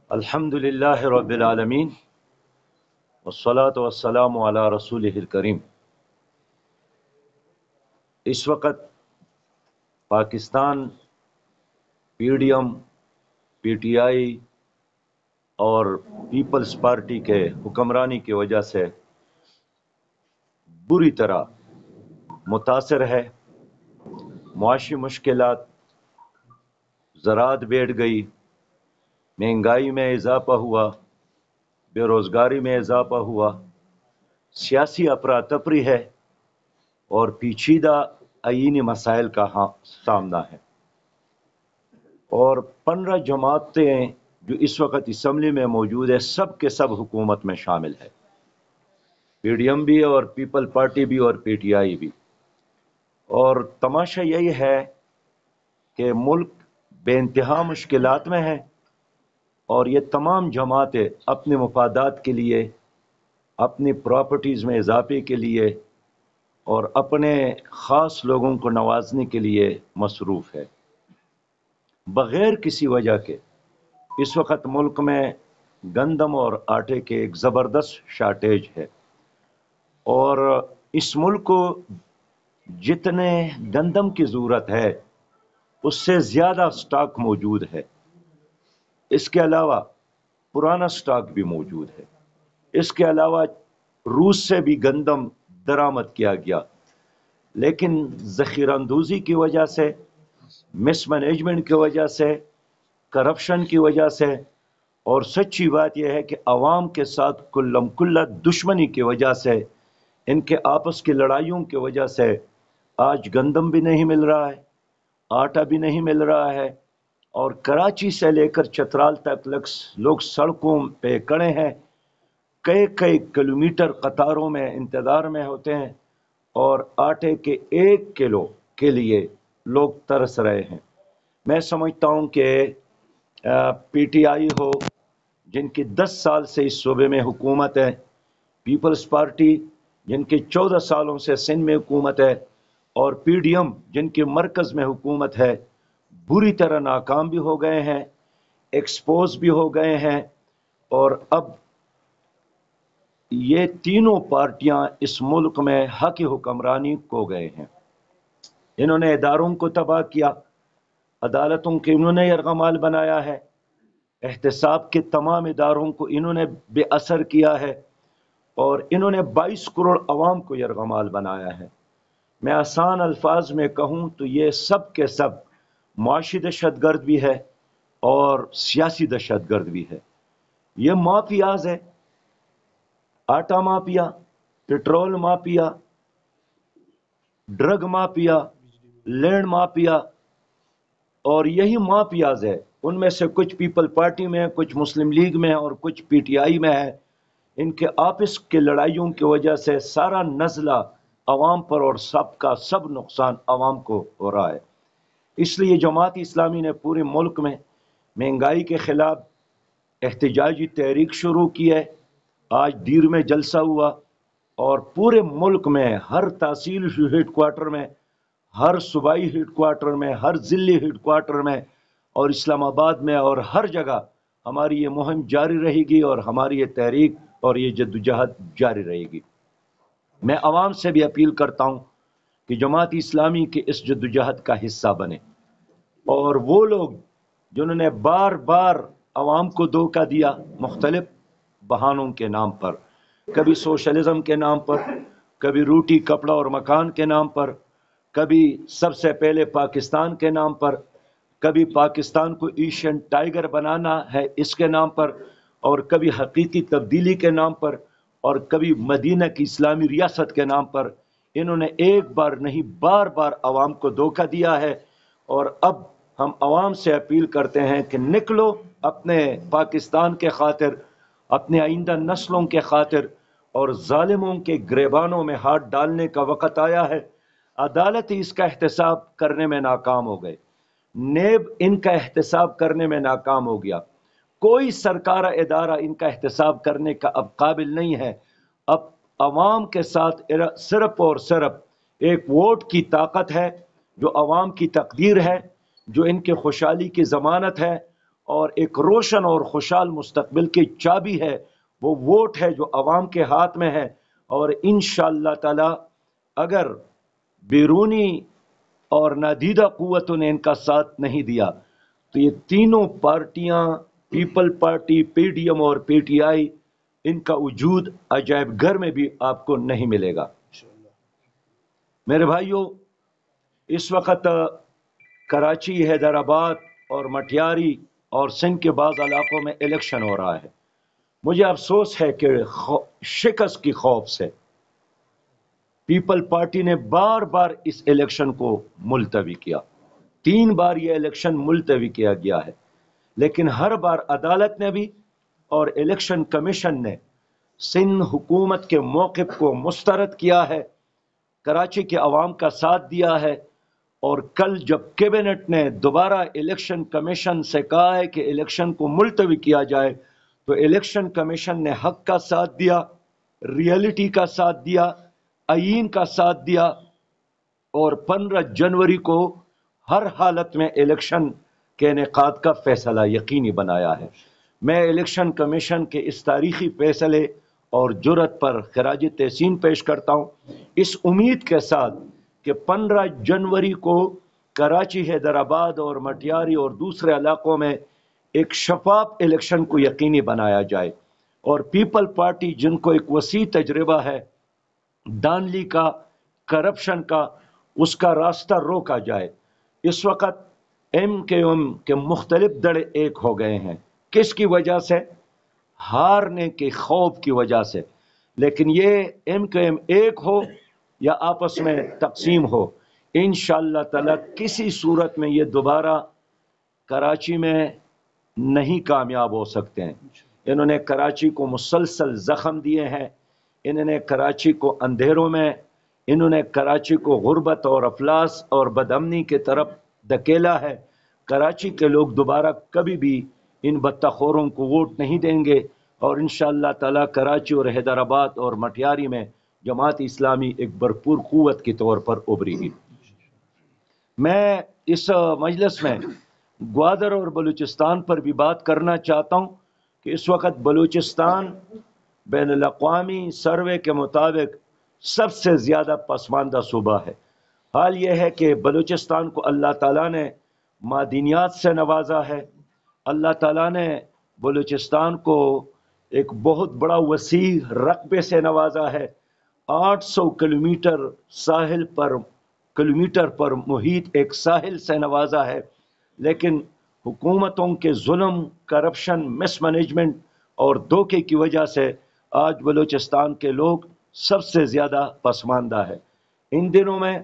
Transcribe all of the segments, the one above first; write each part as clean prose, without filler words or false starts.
الحمدللہ رب العالمین والصلاة والسلام علی رسولہ الکریم۔ اس وقت Pakistan P D M, P T I اور پیپلز پارٹی کے حکمرانی کی وجہ سے بری طرح متاثر ہے۔ معاشی مشکلات، زراعت بیٹھ گئی، مہنگائی میں اضافہ ہوا، بے روزگاری میں اضافہ ہوا، سیاسی افراتفری ہے اور پیچیدہ آئینی مسائل کا سامنا ہے۔ اور 15 جماعتیں جو اس وقت اسمبلی میں موجود ہے، سب کے سب حکومت میں شامل ہے، پی ڈی ایم بھی اور پیپل پارٹی بھی اور پی ٹی آئی بھی۔ اور تماشا یہی ہے کہ ملک بے انتہا مشکلات میں ہے اور یہ تمام جماعتیں اپنے مفادات کے لیے، اپنی پراپرٹیز میں اضافے کے لیے اور اپنے خاص لوگوں کو نوازنے کے لیے مصروف ہے، بغیر کسی وجہ کے۔ اس وقت ملک میں گندم اور آٹے کے ایک زبردست شارٹیج ہے اور اس ملک کو جتنے گندم کی ضرورت ہے اس سے زیادہ سٹاک موجود ہے۔ اس کے علاوہ پرانا سٹاک بھی موجود ہے۔ اس کے علاوہ روس سے بھی گندم درآمد کیا گیا، لیکن ذخیرہ اندوزی کی وجہ سے، مس مینجمنٹ کی وجہ سے، کرپشن کی وجہ سے، اور سچی بات یہ ہے کہ عوام کے ساتھ کلم کلہ دشمنی کی وجہ سے، ان کے آپس کی لڑائیوں کی وجہ سے آج گندم بھی نہیں مل رہا ہے، آٹا بھی نہیں مل رہا ہے، اور کراچی سے لے کر چترال تک لوگ سڑکوں پہ کھڑے ہیں، کئی کلومیٹر قطاروں میں انتظار میں ہوتے ہیں اور آٹے کے 1 کلو کے لیے لوگ ترس رہے ہیں۔ میں سمجھتا ہوں کہ پی ٹی آئی ہو جن کی 10 سال سے اس صوبے میں حکومت ہے، پیپلز پارٹی جن کی 14 سالوں سے سندھ میں حکومت ہے، اور پی ڈی ایم جن کی مرکز میں حکومت ہے، بری طرح ناکام بھی ہو گئے ہیں، ایکسپوز بھی ہو گئے ہیں، اور اب یہ تینوں پارٹیاں اس ملک میں حق حکمرانی کو گئے ہیں۔ انہوں نے اداروں کو تباہ کیا، عدالتوں کے انہوں نے یرغمال بنایا ہے، احتساب کے تمام اداروں کو انہوں نے بے اثر کیا ہے، اور انہوں نے 22 کروڑ عوام کو یرغمال بنایا ہے۔ میں آسان الفاظ میں کہوں تو یہ سب کے سب معاشی دہشت گرد بھی ہے اور سیاسی دہشت گرد بھی ہے۔ یہ مافیاز ہے، آٹا mafia, petrol mafia, drug mafia, land mafia, اور یہی مافیاز ہے۔ ان میں سے کچھ پیپل پارٹی میں ہیں، کچھ مسلم لیگ میں ہیں اور کچھ پی ٹی آئی میں ہے۔ ان کے آپس کے لڑائیوں کی وجہ سے سارا نزلہ عوام پر اور سب کا سب نقصان عوام کو ہو رہا ہے۔ اس لیے جماعت اسلامی نے پورے ملک میں مہنگائی کے خلاف احتجاجی تحریک شروع کی ہے۔ آج دیر میں جلسہ ہوا اور پورے ملک میں ہر تحصیل ہیڈ کوارٹر میں، ہر صوبائی ہیڈ کوارٹر میں، ہر ضلعی ہیڈ کوارٹر میں اور اسلام آباد میں اور ہر جگہ ہماری یہ مہم جاری رہے گی اور ہماری یہ تحریک اور یہ جدوجہد جاری رہے گی۔ میں عوام سے بھی اپیل کرتا ہوں کہ جماعت اسلامی کے اس جدوجہد کا حصہ بنے، اور وہ لوگ جنہوں نے بار بار عوام کو دھوکہ دیا مختلف بہانوں کے نام پر، کبھی سوشلزم کے نام پر، کبھی روٹی کپڑا اور مکان کے نام پر، کبھی سب سے پہلے پاکستان کے نام پر، کبھی پاکستان کو ایشین ٹائیگر بنانا ہے اس کے نام پر، اور کبھی حقیقی تبدیلی کے نام پر، اور کبھی مدینہ کی اسلامی ریاست کے نام پر، انہوں نے ایک بار نہیں بار بار عوام کو دھوکہ دیا ہے۔ اور اب ہم عوام سے اپیل کرتے ہیں کہ نکلو، اپنے پاکستان کے خاطر، اپنے آئندہ نسلوں کے خاطر، اور ظالموں کے گریبانوں میں ہاتھ ڈالنے کا وقت آیا ہے۔ عدالت اس کا احتساب کرنے میں ناکام ہو گئے، نیب ان کا احتساب کرنے میں ناکام ہو گیا، کوئی سرکارہ ادارہ ان کا احتساب کرنے کا اب قابل نہیں ہے۔ اب عوام کے ساتھ صرف اور صرف ایک ووٹ کی طاقت ہے، جو عوام کی تقدیر ہے، جو ان کے خوشحالی کی ضمانت ہے، اور ایک روشن اور خوشحال مستقبل کی چابی ہے، وہ ووٹ ہے جو عوام کے ہاتھ میں ہے۔ اور انشاءاللہ تعالی اگر بیرونی اور نادیدہ قوتوں نے ان کا ساتھ نہیں دیا تو یہ تینوں پارٹیاں، People Party, P D M اور پی ٹی آئی، ان کا وجود عجائب گھر میں بھی آپ کو نہیں ملے گا۔ میرے بھائیوں، اس وقت کراچی، حیدرآباد اور مٹیاری اور سندھ کے بعض علاقوں میں الیکشن ہو رہا ہے۔ مجھے افسوس ہے کہ شکست کی خوف سے پیپل پارٹی نے بار بار اس الیکشن کو ملتوی کیا۔ 3 بار یہ الیکشن ملتوی کیا گیا ہے، لیکن ہر بار عدالت نے بھی اور الیکشن کمیشن نے سندھ حکومت کے موقف کو مسترد کیا ہے، کراچی کے عوام کا ساتھ دیا ہے۔ اور کل جب کیبنٹ نے دوبارہ الیکشن کمیشن سے کہا ہے کہ الیکشن کو ملتوی کیا جائے، تو الیکشن کمیشن نے حق کا ساتھ دیا، ریئلٹی کا ساتھ دیا، آئین کا ساتھ دیا، اور 15 جنوری کو ہر حالت میں الیکشن کے انعقاد کا فیصلہ یقینی بنایا ہے۔ میں الیکشن کمیشن کے اس تاریخی فیصلے اور جرأت پر خراج تحسین پیش کرتا ہوں، اس امید کے ساتھ کہ 15 جنوری کو کراچی، حیدرآباد اور مٹیاری اور دوسرے علاقوں میں ایک شفاف الیکشن کو یقینی بنایا جائے، اور پیپل پارٹی جن کو ایک وسیع تجربہ ہے دانلی کا، کرپشن کا، اس کا راستہ روکا جائے۔ اس وقت ایم کیو ایم کے مختلف دڑے ایک ہو گئے ہیں، کس کی وجہ سے؟ ہارنے کے خوف کی وجہ سے۔ لیکن یہ ایم کیو ایم ایک ہو یا آپس میں تقسیم ہو، انشاءاللہ تعالی کسی صورت میں یہ دوبارہ کراچی میں نہیں کامیاب ہو سکتے ہیں۔ انہوں نے کراچی کو مسلسل زخم دیے ہیں، انہوں نے کراچی کو اندھیروں میں، انہوں نے کراچی کو غربت اور افلاس اور بدامنی کی طرف دھکیلا ہے۔ کراچی کے لوگ دوبارہ کبھی بھی ان بدتخوروں کو ووٹ نہیں دیں گے، اور انشاءاللہ تعالی کراچی اور حیدرآباد اور مٹیاری میں جماعت اسلامی ایک بھرپور قوت کے طور پر ابھرے گی۔ میں اس مجلس میں گوادر اور بلوچستان پر بھی بات کرنا چاہتا ہوں کہ اس وقت بلوچستان بین الاقوامی سروے کے مطابق سب سے زیادہ پسماندہ صوبہ ہے۔ حال یہ ہے کہ بلوچستان کو اللہ تعالیٰ نے معدنیات سے نوازا ہے، اللہ تعالیٰ نے بلوچستان کو ایک بہت بڑا وسیع رقبے سے نوازا ہے، 800 کلومیٹر پر محیط ایک ساحل سے نوازا ہے، لیکن حکومتوں کے ظلم، کرپشن، مس مینجمنٹ اور دھوکے کی وجہ سے آج بلوچستان کے لوگ سب سے زیادہ پسماندہ ہے۔ ان دنوں میں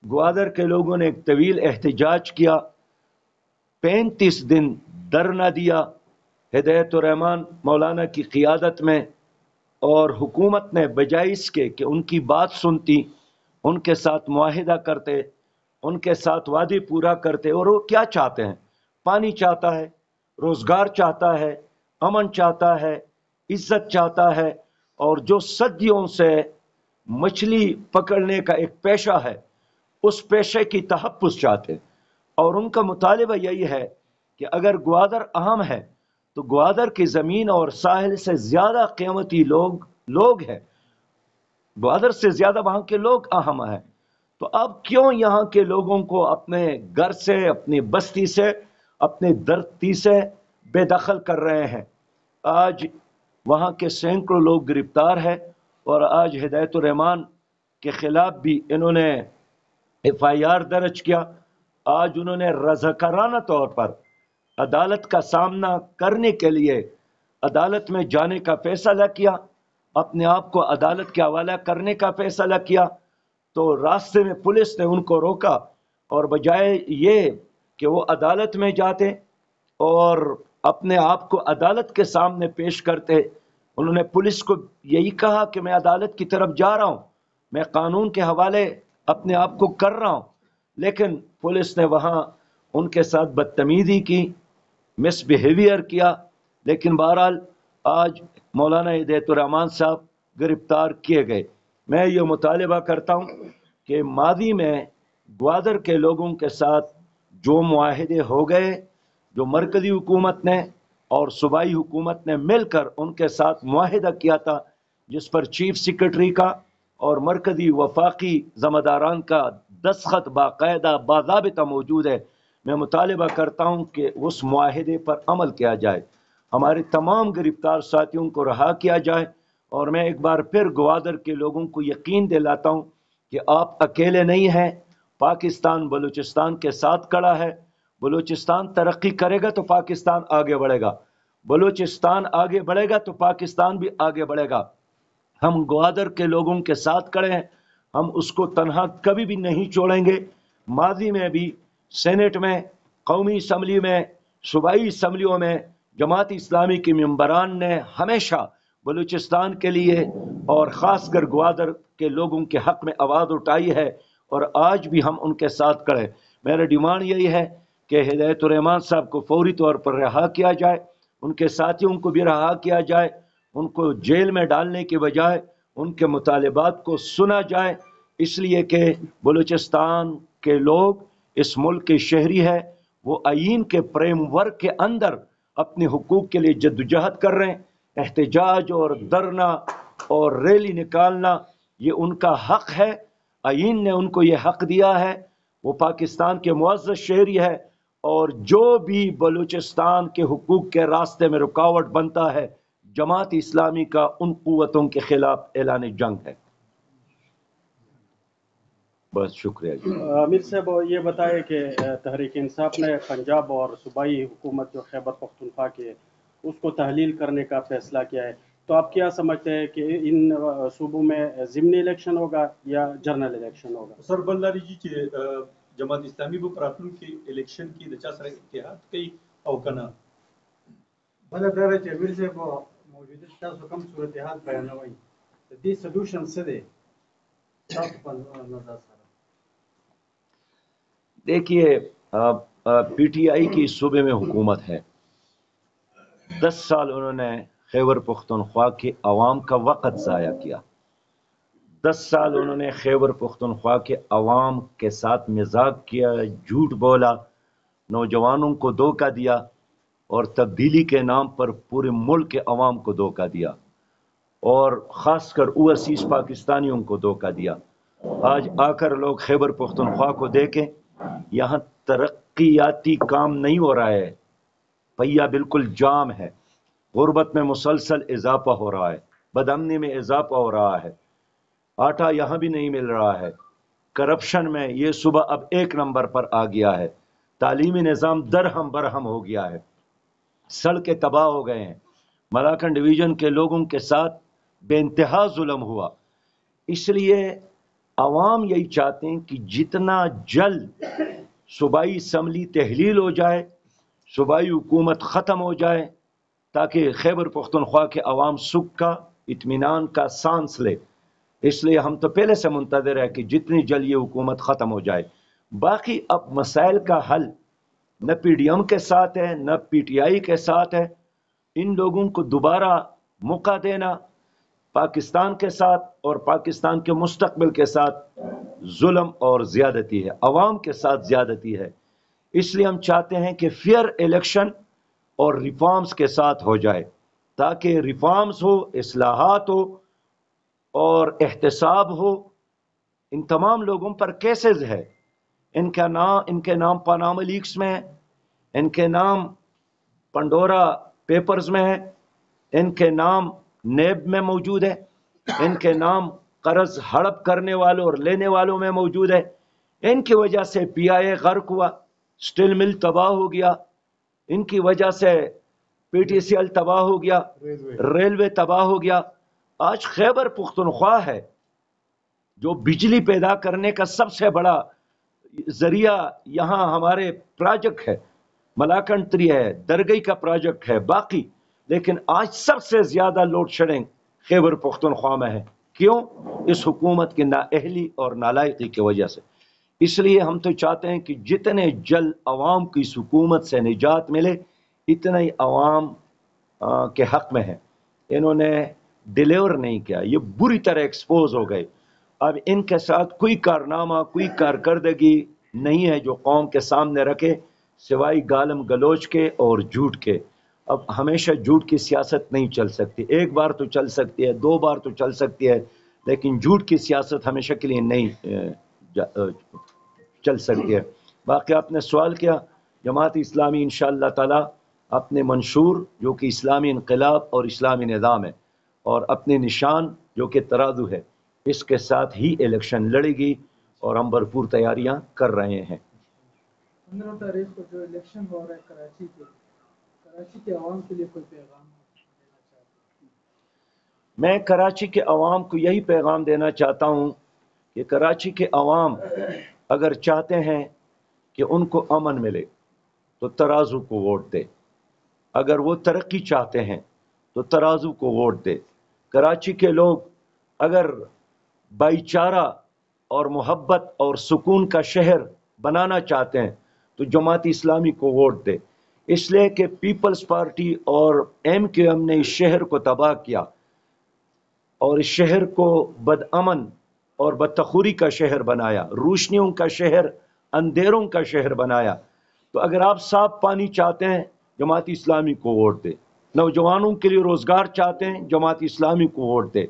گوادر کے لوگوں نے ایک طویل احتجاج کیا، 35 دن دھرنا دیا ہدایت الرحمان مولانا کی قیادت میں، اور حکومت نے بجائے اس کے کہ ان کی بات سنتی، ان کے ساتھ معاہدہ کرتے، ان کے ساتھ وعدے پورا کرتے، اور وہ کیا چاہتے ہیں؟ پانی چاہتا ہے، روزگار چاہتا ہے، امن چاہتا ہے، عزت چاہتا ہے، اور جو صدیوں سے مچھلی پکڑنے کا ایک پیشہ ہے اس پیشے کی تحفظ چاہتے ہیں۔ اور ان کا مطالبہ یہی ہے کہ اگر گوادر اہم ہے تو گوادر کی زمین اور ساحل سے زیادہ قیمتی لوگ ہیں، گوادر سے زیادہ وہاں کے لوگ اہم ہیں، تو اب کیوں یہاں کے لوگوں کو اپنے گھر سے، اپنی بستی سے، اپنے دھرتی سے بے دخل کر رہے ہیں؟ آج وہاں کے سینکڑوں لوگ گرفتار ہیں، اور آج ہدایت الرحمان کے خلاف بھی انہوں نے ایف آئی آر درج کیا۔ آج انہوں نے رضاکارانہ طور پر عدالت کا سامنا کرنے کے لیے عدالت میں جانے کا فیصلہ کیا، اپنے آپ کو عدالت کے حوالہ کرنے کا فیصلہ کیا، تو راستے میں پولیس نے ان کو روکا، اور بجائے یہ کہ وہ عدالت میں جاتے اور اپنے آپ کو عدالت کے سامنے پیش کرتے، انہوں نے پولیس کو یہی کہا کہ میں عدالت کی طرف جا رہا ہوں، میں قانون کے حوالے اپنے آپ کو کر رہا ہوں، لیکن پولیس نے وہاں ان کے ساتھ بدتمیزی کی، مس بیہیویئر کیا۔ لیکن بہرحال آج مولانا ہدایت الرحمان صاحب گرفتار کیے گئے۔ میں یہ مطالبہ کرتا ہوں کہ ماضی میں گوادر کے لوگوں کے ساتھ جو معاہدے ہو گئے، جو مرکزی حکومت نے اور صوبائی حکومت نے مل کر ان کے ساتھ معاہدہ کیا تھا، جس پر چیف سیکرٹری کا اور مرکزی وفاقی ذمہ داران کا دستخط باقاعدہ باضابطہ موجود ہے۔ میں مطالبہ کرتا ہوں کہ اس معاہدے پر عمل کیا جائے، ہمارے تمام گرفتار ساتھیوں کو رہا کیا جائے، اور میں ایک بار پھر گوادر کے لوگوں کو یقین دلاتا ہوں کہ آپ اکیلے نہیں ہیں، پاکستان بلوچستان کے ساتھ کھڑا ہے۔ بلوچستان ترقی کرے گا تو پاکستان آگے بڑھے گا، بلوچستان آگے بڑھے گا تو پاکستان بھی آگے بڑھے گا۔ ہم گوادر کے لوگوں کے ساتھ کھڑے ہیں، ہم اس کو تنہا کبھی بھی نہیں چھوڑیں گے۔ ماضی میں بھی سینٹ میں، قومی اسمبلی میں، صوبائی اسمبلیوں میں جماعت اسلامی کے ممبران نے ہمیشہ بلوچستان کے لیے اور خاص کر گوادر کے لوگوں کے حق میں آواز اٹھائی ہے، اور آج بھی ہم ان کے ساتھ کھڑے ہیں۔ میرا ڈیمانڈ یہی ہے کہ ہدایت الرحمان صاحب کو فوری طور پر رہا کیا جائے، ان کے ساتھیوں کو بھی رہا کیا جائے، ان کو جیل میں ڈالنے کے بجائے ان کے مطالبات کو سنا جائے، اس لیے کہ بلوچستان کے لوگ اس ملک کے شہری ہے، وہ آئین کے فریم ورک کے اندر اپنے حقوق کے لیے جدوجہد کر رہے ہیں۔ احتجاج اور دھرنا اور ریلی نکالنا یہ ان کا حق ہے، آئین نے ان کو یہ حق دیا ہے، وہ پاکستان کے معزز شہری ہے، اور جو بھی بلوچستان کے حقوق کے راستے میں رکاوٹ بنتا ہے، جماعت اسلامی کا ان قوتوں کے خلاف اعلان جنگ ہے۔ بس شکریہ جی۔ امیر صاحب یہ بتائے کہ تحریک انصاف نے پنجاب اور صوبائی حکومت جو خیبر پختونخوا کی ہے اس کو تحلیل کرنے کا فیصلہ کیا ہے، تو آپ کیا سمجھتے ہیں کہ ان صوبوں میں ضمنی الیکشن ہوگا یا جنرل الیکشن ہوگا؟ سر بلداری جی چې جماعت اسلامي په راتلون کې الیکشن کې د چا سره اتحاد کوي او کنه؟ بله دا ده چې امیر صاحب موجوده تاسو کوم صورتحال بیانوئ، د دې سلوشن څه دی تاسو په نظر سره؟ دیکھیے، پی ٹی آئی کی صوبے میں حکومت ہے، 10 سال انہوں نے خیبر پختونخوا کے عوام کا وقت ضائع کیا، 10 سال انہوں نے خیبر پختونخوا کے عوام کے ساتھ مذاق کیا، جھوٹ بولا، نوجوانوں کو دھوکہ دیا، اور تبدیلی کے نام پر پورے ملک کے عوام کو دھوکہ دیا، اور خاص کر اوورسیز پاکستانیوں کو دھوکہ دیا۔ آج آ کر لوگ خیبر پختونخوا کو دیکھیں، یہاں ترقیاتی کام نہیں ہو رہا ہے، پہیا بالکل جام ہے، غربت میں مسلسل اضافہ ہو رہا ہے، بدامنی میں اضافہ ہو رہا ہے، آٹا یہاں بھی نہیں مل رہا ہے، کرپشن میں یہ صوبہ اب 1 نمبر پر آ گیا ہے، تعلیمی نظام درہم برہم ہو گیا ہے، سڑکیں تباہ ہو گئے ہیں، ملاکنڈ ڈویژن کے لوگوں کے ساتھ بے انتہا ظلم ہوا۔ اس لیے عوام یہی چاہتے ہیں کہ جتنا جلد صوبائی اسمبلی تحلیل ہو جائے، صوبائی حکومت ختم ہو جائے، تاکہ خیبر پختونخوا کے عوام سکھ کا، اطمینان کا سانس لے۔ اس لیے ہم تو پہلے سے منتظر ہے کہ جتنی جلد یہ حکومت ختم ہو جائے۔ باقی اب مسائل کا حل نہ پی ڈی ایم کے ساتھ ہے، نہ پی ٹی آئی کے ساتھ ہے، ان لوگوں کو دوبارہ موقع دینا پاکستان کے ساتھ اور پاکستان کے مستقبل کے ساتھ ظلم اور زیادتی ہے، عوام کے ساتھ زیادتی ہے۔ اس لیے ہم چاہتے ہیں کہ فیئر الیکشن اور ریفارمز کے ساتھ ہو جائے، تاکہ ریفارمز ہو، اصلاحات ہو اور احتساب ہو۔ ان تمام لوگوں پر کیسز ہے، ان کے نام پاناما لیکس میں ہے، ان کے نام پنڈورا پیپرز میں ہے، ان کے نام نیب میں موجود ہے، ان کے نام قرض ہڑپ کرنے والوں اور لینے والوں میں موجود ہے۔ ان کی وجہ سے پی آئی اے غرق ہوا، سٹیل مل تباہ ہو گیا، ان کی وجہ سے پی ٹی سی ایل تباہ ہو گیا، ریلوے تباہ ہو گیا۔ آج خیبر پختونخوا ہے جو بجلی پیدا کرنے کا سب سے بڑا ذریعہ، یہاں ہمارے پروجیکٹ ہے، ملاکنڈ 3 ہے، درگئی کا پروجیکٹ ہے، باقی، لیکن آج سب سے زیادہ لوڈ شیڈنگ خیبر پختونخوا میں ہے۔ کیوں؟ اس حکومت کی نااہلی اور نالائقی کی وجہ سے۔ اس لیے ہم تو چاہتے ہیں کہ جتنے جلد عوام کی اس حکومت سے نجات ملے، اتنا ہی عوام کے حق میں ہے۔ انہوں نے ڈیلیور نہیں کیا، یہ بری طرح ایکسپوز ہو گئے۔ اب ان کے ساتھ کوئی کارنامہ، کوئی کارکردگی نہیں ہے جو قوم کے سامنے رکھے سوائے گالم گلوچ کے اور جھوٹ کے. اب ہمیشہ جھوٹ کی سیاست نہیں چل سکتی. ایک بار تو چل سکتی ہے، 2 بار تو چل سکتی ہے، لیکن جھوٹ کی سیاست ہمیشہ کے لیے نہیں چل سکتی ہے. باقی آپ نے سوال کیا، جماعت اسلامی انشاءاللہ تعالی اپنے منشور جو کہ اسلامی انقلاب اور اسلامی نظام ہے، اور اپنے نشان جو کہ ترازو ہے، اس کے ساتھ ہی الیکشن لڑے گی، اور ہم بھرپور تیاریاں کر رہے ہیں. 15 تاریخ کو جو الیکشن ہو رہا ہے کراچی کے عوام کے لیے کوئی پیغام دینا چاہتے ہیں؟ میں کراچی کے عوام کو یہی پیغام دینا چاہتا ہوں کہ کراچی کے عوام اگر چاہتے ہیں کہ ان کو امن ملے تو ترازو کو ووٹ دے. اگر وہ ترقی چاہتے ہیں تو ترازو کو ووٹ دے. کراچی کے لوگ اگر بھائی چارہ اور محبت اور سکون کا شہر بنانا چاہتے ہیں تو جماعت اسلامی کو ووٹ دے. اس لیے کہ پیپلز پارٹی اور MQM نے اس شہر کو تباہ کیا اور اس شہر کو بد امن اور بدتخوری کا شہر بنایا، روشنیوں کا شہر اندھیروں کا شہر بنایا. تو اگر آپ صاف پانی چاہتے ہیں جماعت اسلامی کو ووٹ دے. نوجوانوں کے لیے روزگار چاہتے ہیں جماعت اسلامی کو ووٹ دے.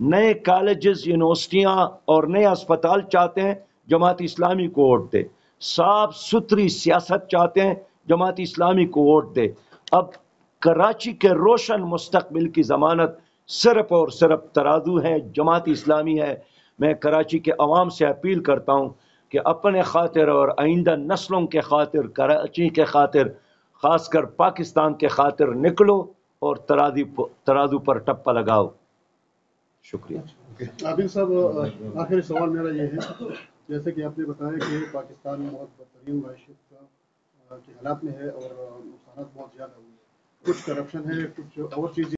نئے کالجز، یونیورسٹیاں اور نئے اسپتال چاہتے ہیں جماعت اسلامی کو ووٹ دے. صاف ستھری سیاست چاہتے ہیں جماعت اسلامی کو ووٹ دے. اب کراچی کے روشن مستقبل کی ضمانت صرف اور صرف ترازو ہے، جماعت اسلامی ہے. میں کراچی کے عوام سے اپیل کرتا ہوں کہ اپنے خاطر اور آئندہ نسلوں کے خاطر، کراچی کے خاطر، خاص کر پاکستان کے خاطر نکلو اور ترازو پر ٹپا لگاؤ. شکریہ. عابد صاحب، آخری سوال میرا یہ ہے، جیسے کہ آپ نے بتایا کہ پاکستان بہت بدترین معیشت کے حالات میں ہے اور نقصانات بہت زیادہ ہوئے ہیں، کچھ کرپشن ہے، کچھ اور چیزیں